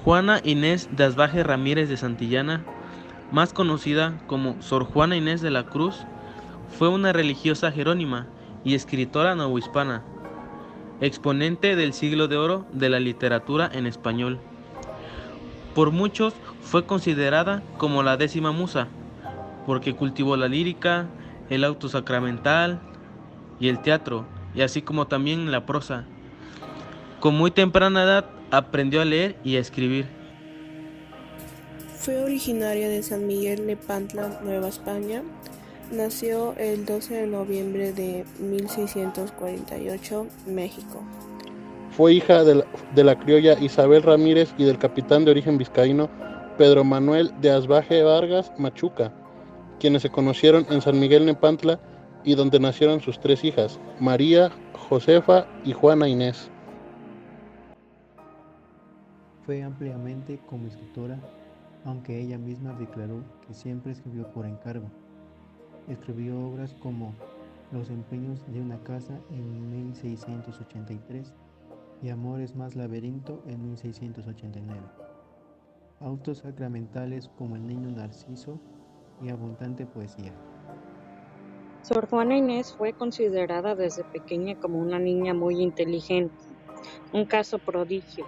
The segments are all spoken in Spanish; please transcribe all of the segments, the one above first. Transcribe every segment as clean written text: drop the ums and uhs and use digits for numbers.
Juana Inés de Asbaje Ramírez de Santillana, más conocida como Sor Juana Inés de la Cruz, fue una religiosa jerónima y escritora novohispana, exponente del siglo de oro de la literatura en español. Por muchos fue considerada como la décima musa, porque cultivó la lírica, el auto sacramental y el teatro, y así como también la prosa. Con muy temprana edad aprendió a leer y a escribir. Fue originaria de San Miguel Nepantla, Nueva España. Nació el 12 de noviembre de 1648, México. Fue hija de la criolla Isabel Ramírez y del capitán de origen vizcaíno Pedro Manuel de Asbaje Vargas Machuca, quienes se conocieron en San Miguel Nepantla y donde nacieron sus tres hijas, María, Josefa y Juana Inés. Fue ampliamente como escritora, aunque ella misma declaró que siempre escribió por encargo. Escribió obras como Los empeños de una casa en 1683 y Amores más laberinto en 1689. Autos sacramentales como El niño Narciso y abundante poesía. Sor Juana Inés fue considerada desde pequeña como una niña muy inteligente, un caso prodigio,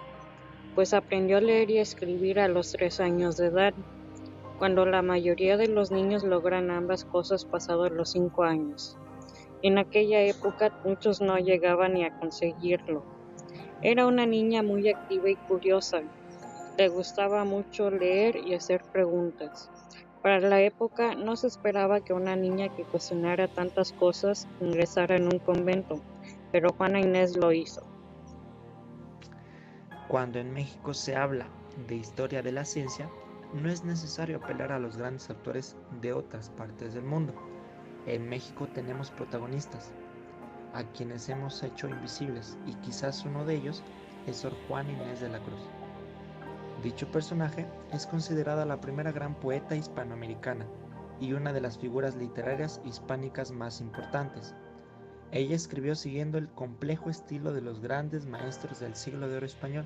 pues aprendió a leer y a escribir a los 3 años de edad, cuando la mayoría de los niños logran ambas cosas pasados los 5 años. En aquella época muchos no llegaban ni a conseguirlo. Era una niña muy activa y curiosa. Le gustaba mucho leer y hacer preguntas. Para la época no se esperaba que una niña que cuestionara tantas cosas ingresara en un convento, pero Juana Inés lo hizo. Cuando en México se habla de historia de la ciencia, no es necesario apelar a los grandes autores de otras partes del mundo. En México tenemos protagonistas, a quienes hemos hecho invisibles, y quizás uno de ellos es Sor Juana Inés de la Cruz. Dicho personaje es considerada la primera gran poeta hispanoamericana y una de las figuras literarias hispánicas más importantes. Ella escribió siguiendo el complejo estilo de los grandes maestros del siglo de oro español,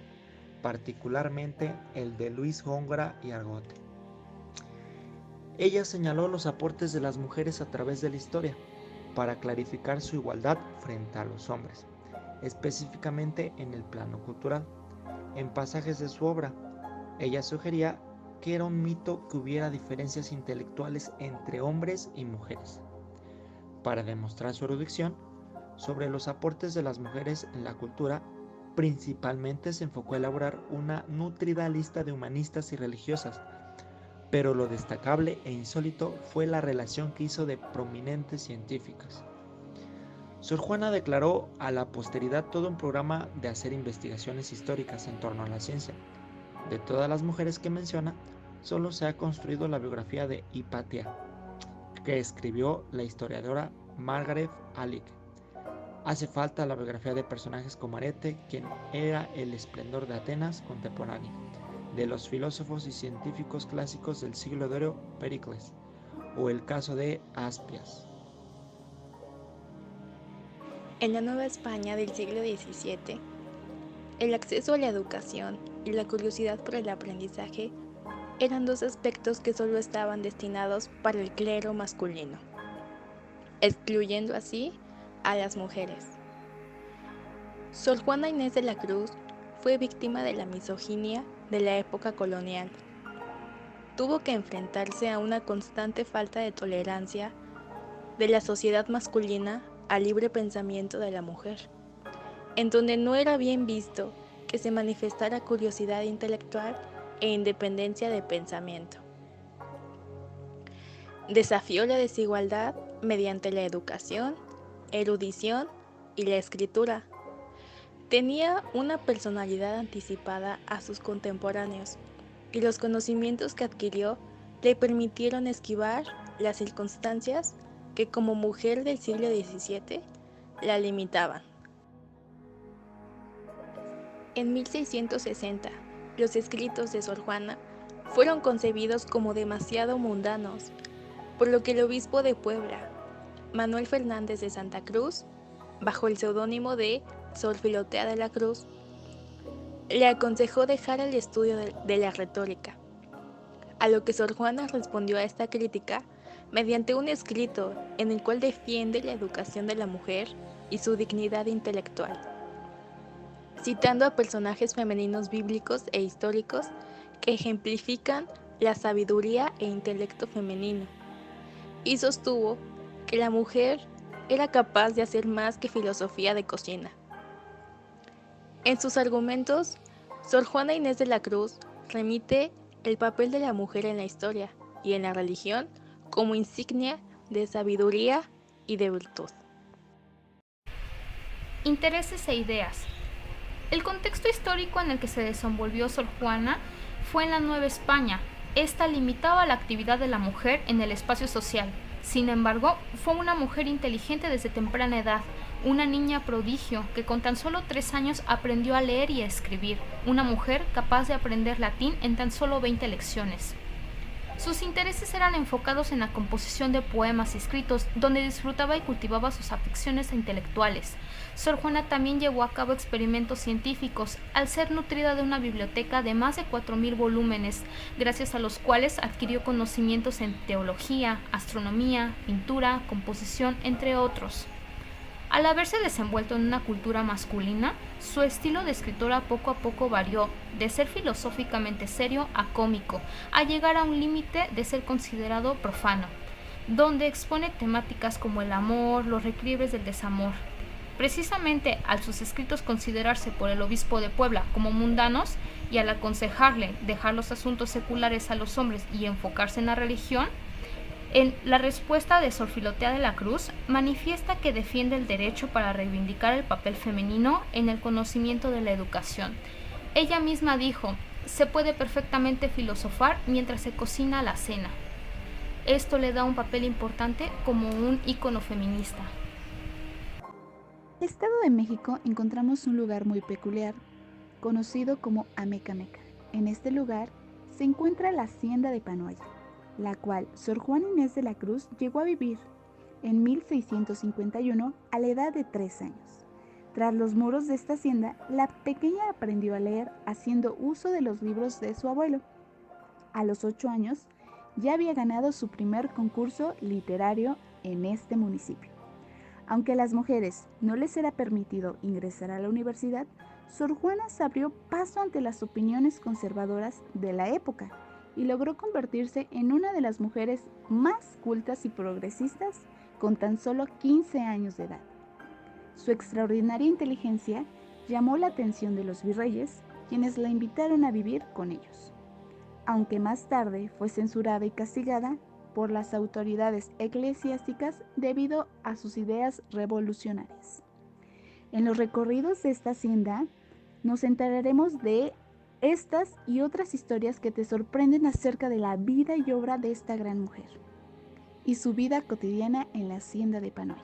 particularmente el de Luis Góngora y Argote. Ella señaló los aportes de las mujeres a través de la historia para clarificar su igualdad frente a los hombres, específicamente en el plano cultural. En pasajes de su obra, ella sugería que era un mito que hubiera diferencias intelectuales entre hombres y mujeres. Para demostrar su erudición sobre los aportes de las mujeres en la cultura, principalmente se enfocó a elaborar una nutrida lista de humanistas y religiosas, pero lo destacable e insólito fue la relación que hizo de prominentes científicas. Sor Juana declaró a la posteridad todo un programa de hacer investigaciones históricas en torno a la ciencia. De todas las mujeres que menciona, solo se ha construido la biografía de Hipatia, que escribió la historiadora Margaret Alick. Hace falta la biografía de personajes como Arete, quien era el esplendor de Atenas contemporáneo, de los filósofos y científicos clásicos del siglo de oro Pericles, o el caso de Aspias. En la Nueva España del siglo XVII, el acceso a la educación y la curiosidad por el aprendizaje eran dos aspectos que solo estaban destinados para el clero masculino, excluyendo así a las mujeres. Sor Juana Inés de la Cruz fue víctima de la misoginia de la época colonial. Tuvo que enfrentarse a una constante falta de tolerancia de la sociedad masculina al libre pensamiento de la mujer, en donde no era bien visto que se manifestara curiosidad intelectual e independencia de pensamiento. Desafió la desigualdad mediante la educación, erudición y la escritura. Tenía una personalidad anticipada a sus contemporáneos, y los conocimientos que adquirió le permitieron esquivar las circunstancias que como mujer del siglo XVII la limitaban. En 1660, los escritos de Sor Juana fueron concebidos como demasiado mundanos, por lo que el obispo de Puebla, Manuel Fernández de Santa Cruz, bajo el seudónimo de Sor Filotea de la Cruz, le aconsejó dejar el estudio de la retórica, a lo que Sor Juana respondió a esta crítica mediante un escrito en el cual defiende la educación de la mujer y su dignidad intelectual, citando a personajes femeninos bíblicos e históricos que ejemplifican la sabiduría e intelecto femenino, y sostuvo que la mujer era capaz de hacer más que filosofía de cocina. En sus argumentos, Sor Juana Inés de la Cruz remite el papel de la mujer en la historia y en la religión como insignia de sabiduría y de virtud. Intereses e ideas. El contexto histórico en el que se desenvolvió Sor Juana fue en la Nueva España. Esta limitaba la actividad de la mujer en el espacio social. Sin embargo, fue una mujer inteligente desde temprana edad, una niña prodigio que con tan solo 3 años aprendió a leer y a escribir, una mujer capaz de aprender latín en tan solo 20 lecciones. Sus intereses eran enfocados en la composición de poemas y escritos, donde disfrutaba y cultivaba sus aficiones intelectuales. Sor Juana también llevó a cabo experimentos científicos, al ser nutrida de una biblioteca de más de 4.000 volúmenes, gracias a los cuales adquirió conocimientos en teología, astronomía, pintura, composición, entre otros. Al haberse desenvuelto en una cultura masculina, su estilo de escritora poco a poco varió, de ser filosóficamente serio a cómico, a llegar a un límite de ser considerado profano, donde expone temáticas como el amor, los requiebres del desamor. Precisamente al sus escritos considerarse por el obispo de Puebla como mundanos y al aconsejarle dejar los asuntos seculares a los hombres y enfocarse en la religión, en la respuesta de Sor Filotea de la Cruz manifiesta que defiende el derecho para reivindicar el papel femenino en el conocimiento de la educación. Ella misma dijo, se puede perfectamente filosofar mientras se cocina la cena. Esto le da un papel importante como un ícono feminista. En el Estado de México encontramos un lugar muy peculiar, conocido como Amecameca. En este lugar se encuentra la hacienda de Panoaya, la cual Sor Juana Inés de la Cruz llegó a vivir en 1651 a la edad de 3 años. Tras los muros de esta hacienda, la pequeña aprendió a leer haciendo uso de los libros de su abuelo. A los 8 años ya había ganado su primer concurso literario en este municipio. Aunque a las mujeres no les era permitido ingresar a la universidad, Sor Juana se abrió paso ante las opiniones conservadoras de la época y logró convertirse en una de las mujeres más cultas y progresistas con tan solo 15 años de edad. Su extraordinaria inteligencia llamó la atención de los virreyes, quienes la invitaron a vivir con ellos, aunque más tarde fue censurada y castigada por las autoridades eclesiásticas debido a sus ideas revolucionarias. En los recorridos de esta hacienda nos enteraremos de estas y otras historias que te sorprenden acerca de la vida y obra de esta gran mujer y su vida cotidiana en la hacienda de Panoaya.